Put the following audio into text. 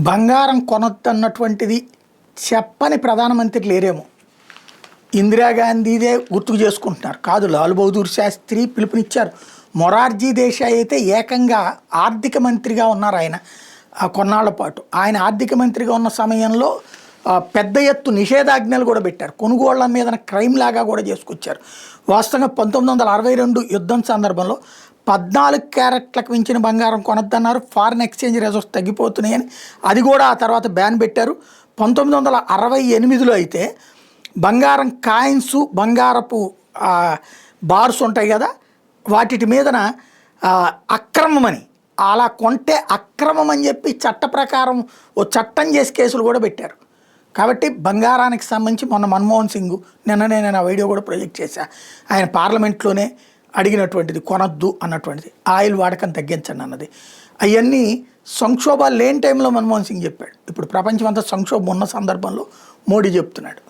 బంగారం కొనొద్దన్నటువంటిది చెప్పని ప్రధానమంత్రి లేరేమో. ఇందిరాగాంధీదే గుర్తుకు చేసుకుంటున్నారు. కాదు, లాల్ బహదూర్ శాస్త్రి పిలుపునిచ్చారు. మొరార్జీ దేశాయ్ అయితే ఏకంగా ఆర్థిక మంత్రిగా ఉన్నారు ఆయన కొన్నాళ్ల పాటు. ఆయన ఆర్థిక మంత్రిగా ఉన్న సమయంలో పెద్ద ఎత్తు నిషేధాజ్ఞలు కూడా పెట్టారు. కొనుగోళ్ల మీద క్రైమ్ లాగా కూడా చేసుకొచ్చారు. వాస్తవంగా 1962 యుద్ధం సందర్భంలో 14 క్యారెట్లకు మించిన బంగారం కొనొద్దన్నారు. ఫారిన్ ఎక్స్చేంజ్ రిజర్వ్స్ తగ్గిపోతున్నాయని అది కూడా ఆ తర్వాత బ్యాన్ పెట్టారు. 1968లో అయితే బంగారం కాయిన్స్, బంగారపు బార్స్ ఉంటాయి కదా, వాటి మీదన అక్రమమని, అలా కొంటే అక్రమం అని చెప్పి చట్ట ప్రకారం ఓ చట్టం చేసి కేసులు కూడా పెట్టారు. కాబట్టి బంగారానికి సంబంధించి మొన్న మన్మోహన్ సింగ్ నిన్ననే నేను ఆ వీడియో కూడా ప్రొజెక్ట్ చేశా. ఆయన పార్లమెంట్లోనే అడిగినటువంటిది కొనొద్దు అన్నటువంటిది, ఆయిల్ వాడకం తగ్గించండి అన్నది. అవన్నీ సంక్షోభాలు లేని టైంలో మన్మోహన్ సింగ్ చెప్పాడు. ఇప్పుడు ప్రపంచం అంతా సంక్షోభం ఉన్న సందర్భంలో మోడీ చెప్తున్నాడు.